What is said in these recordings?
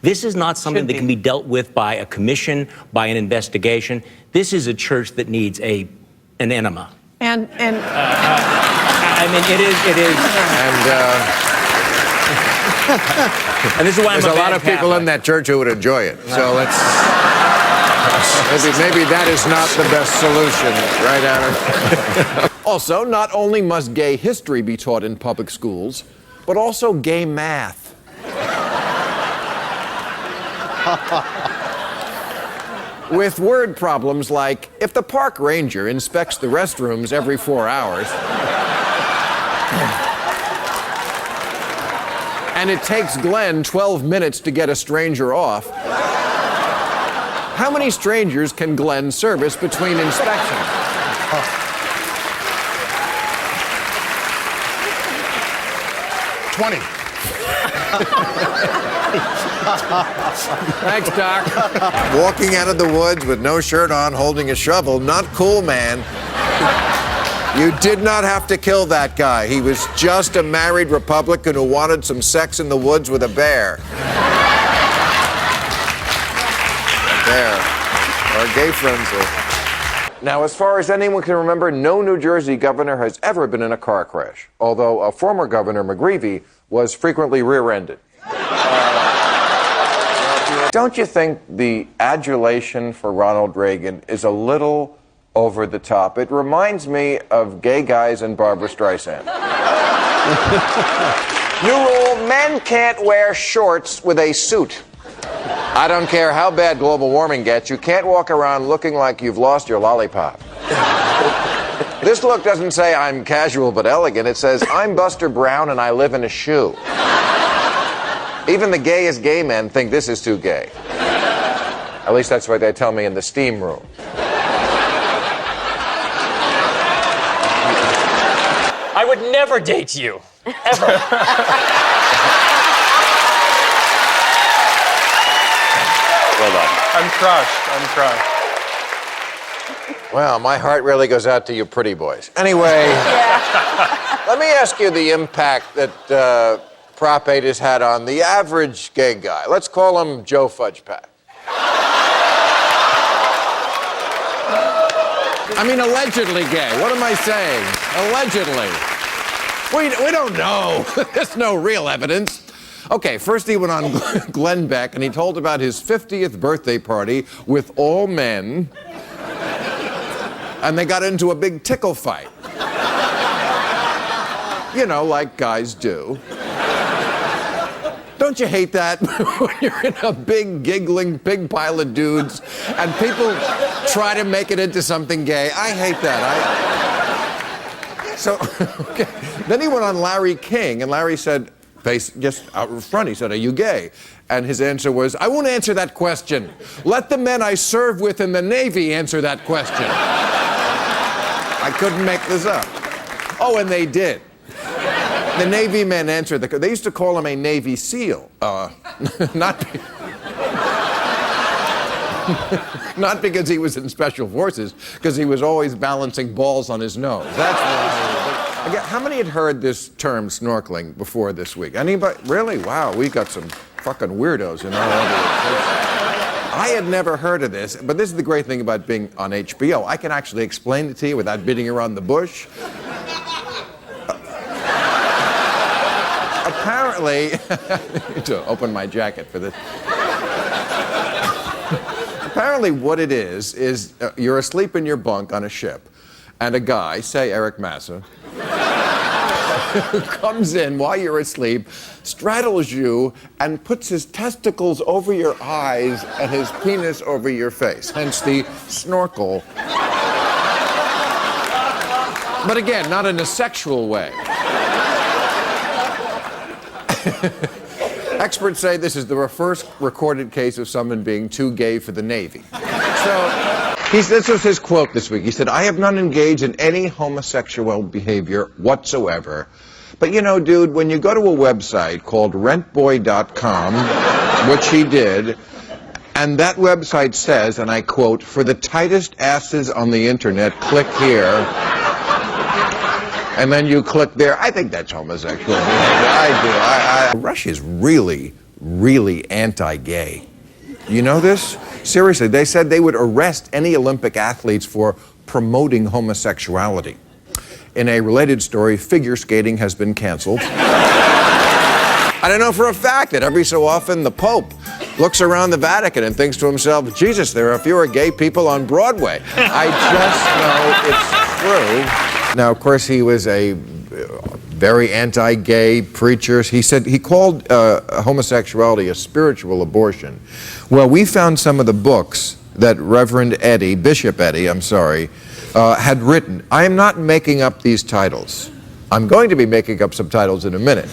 This is not something that can be dealt with by a commission, by an investigation. This is a church that needs an enema. I mean, it is. And this is why there's a lot of people in that church who would enjoy it. So let's maybe that is not the best solution, right, Adam? Also, not only must gay history be taught in public schools, but also gay math. With word problems like, if the park ranger inspects the restrooms every 4 hours, and it takes Glenn 12 minutes to get a stranger off, how many strangers can Glenn service between inspections? 20. Thanks, Doc. Walking out of the woods with no shirt on, holding a shovel, not cool, man. You did not have to kill that guy. He was just a married Republican who wanted some sex in the woods with a bear. Bear. Our gay friends are... Now, as far as anyone can remember, no New Jersey governor has ever been in a car crash, although a former governor, McGreevey, was frequently rear-ended. Don't you think the adulation for Ronald Reagan is a little over the top? It reminds me of gay guys and Barbra Streisand. New rule, men can't wear shorts with a suit. I don't care how bad global warming gets, you can't walk around looking like you've lost your lollipop. This look doesn't say I'm casual but elegant, it says I'm Buster Brown and I live in a shoe. Even the gayest gay men think this is too gay. At least that's what they tell me in the steam room. I would never date you. Ever. Well done. I'm crushed. Well, my heart really goes out to you pretty boys. Anyway, let me ask you the impact that Prop 8 has had on the average gay guy. Let's call him Joe Fudgepack. I mean, allegedly gay. What am I saying? Allegedly. We don't know. There's no real evidence. Okay, first he went on Glenn Beck and he told about his 50th birthday party with all men. And they got into a big tickle fight. You know, like guys do. Don't you hate that when you're in a big, giggling pig pile of dudes and people try to make it into something gay? I hate that. Okay. Then he went on Larry King, and Larry said, just out in front, he said, "Are you gay?" And his answer was, "I won't answer that question. Let the men I serve with in the Navy answer that question." I couldn't make this up. Oh, and they did. The Navy men answered they used to call him a Navy SEAL. Not because he was in Special Forces, because he was always balancing balls on his nose. That's why. Again, how many had heard this term snorkeling before this week? Anybody? Really? Wow, we got some fucking weirdos in our audience. I had never heard of this, but this is the great thing about being on HBO. I can actually explain it to you without beating around the bush. Apparently, I need to open my jacket for this. Apparently what it is you're asleep in your bunk on a ship, and a guy, say Eric Massa, comes in while you're asleep, straddles you, and puts his testicles over your eyes and his penis over your face, hence the snorkel. But again, not in a sexual way. Experts say this is the first recorded case of someone being too gay for the Navy. So, this was his quote this week. He said, "I have not engaged in any homosexual behavior whatsoever. But you know, dude, when you go to a website called rentboy.com, which he did, and that website says, and I quote, 'For the tightest asses on the internet, click here.' And then you click there. I think that's homosexual behavior. I do. Rush is really, really anti-gay. You know this? Seriously, they said they would arrest any Olympic athletes for promoting homosexuality. In a related story, figure skating has been canceled. I don't know for a fact that every so often the Pope looks around the Vatican and thinks to himself, Jesus, there are fewer gay people on Broadway. I just know it's true. Now, of course, he was a very anti-gay preacher. He called homosexuality a spiritual abortion. Well, we found some of the books that Reverend Eddie, Bishop Eddie, had written. I am not making up these titles. I'm going to be making up some titles in a minute.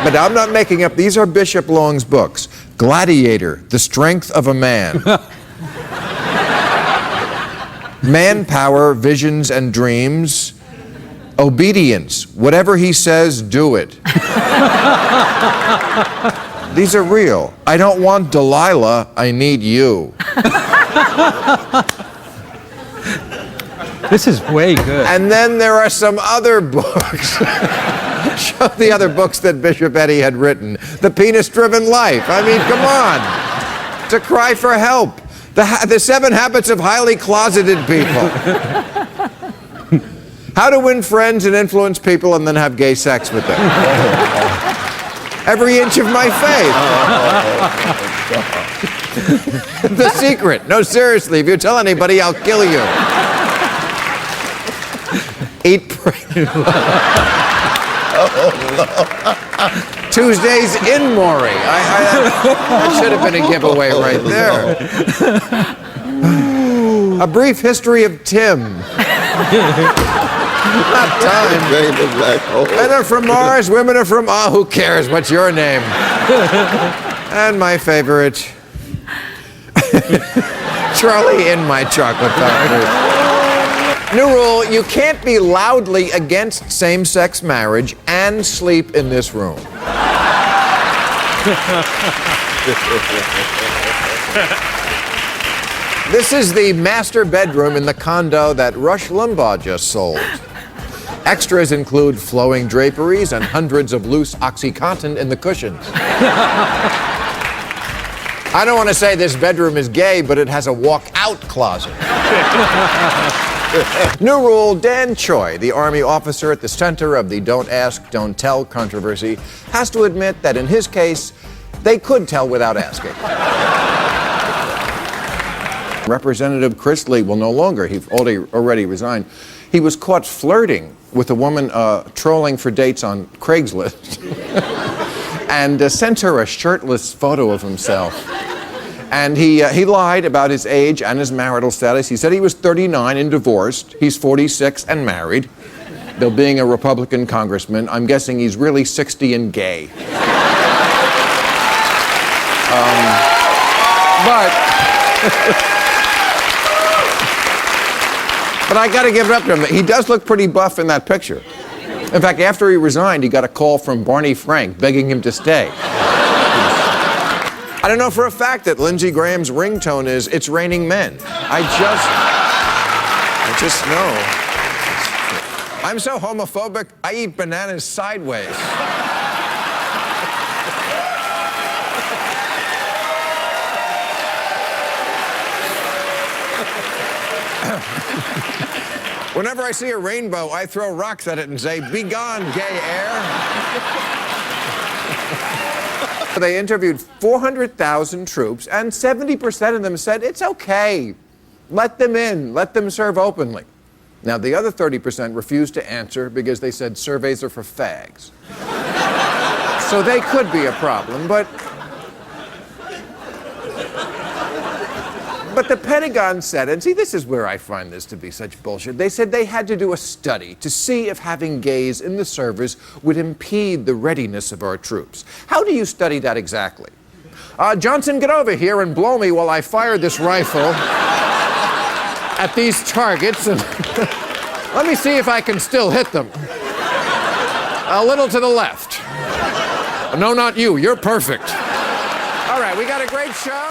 But I'm not making up. These are Bishop Long's books. Gladiator, The Strength of a Man. Manpower, Visions and Dreams. Obedience, whatever he says, do it. These are real. I don't want Delilah, I need you. This is way good. And then there are some other books. Show the other books that Bishop Eddie had written. The Penis-Driven Life. I mean, come on. It's a cry for help. The 7 Habits of Highly Closeted People. How to win friends and influence people and then have gay sex with them. Every Inch of My Faith. The Secret. No, seriously, if you tell anybody, I'll kill you. Eat, pray, Tuesdays in Maury. That should have been a giveaway right there. A Brief History of Tim. Not time. Men are from Mars, women are from... Oh, who cares? What's your name? And my favorite, Charlie in My Chocolate Factory. New rule, you can't be loudly against same-sex marriage and sleep in this room. This is the master bedroom in the condo that Rush Limbaugh just sold. Extras include flowing draperies and hundreds of loose OxyContin in the cushions. I don't want to say this bedroom is gay, but it has a walk-out closet. New rule, Dan Choi, the Army officer at the center of the Don't Ask, Don't Tell controversy, has to admit that in his case, they could tell without asking. Representative Chris Lee will no longer, he already resigned. He was caught flirting with a woman trolling for dates on Craigslist and sent her a shirtless photo of himself. And he lied about his age and his marital status. He said he was 39 and divorced. He's 46 and married. Though being a Republican congressman, I'm guessing he's really 60 and gay. But I got to give it up to him. He does look pretty buff in that picture. In fact, after he resigned, he got a call from Barney Frank begging him to stay. I don't know for a fact that Lindsey Graham's ringtone is "It's Raining Men." I just know. I'm so homophobic, I eat bananas sideways. Whenever I see a rainbow, I throw rocks at it and say, "Be gone, gay air." They interviewed 400,000 troops, and 70% of them said, it's okay. Let them in. Let them serve openly. Now, the other 30% refused to answer because they said surveys are for fags. So they could be a problem, but the Pentagon said, and see, this is where I find this to be such bullshit. They said they had to do a study to see if having gays in the service would impede the readiness of our troops. How do you study that exactly? Johnson, get over here and blow me while I fire this rifle at these targets. And let me see if I can still hit them. A little to the left. No, not you. You're perfect. All right, we got a great show.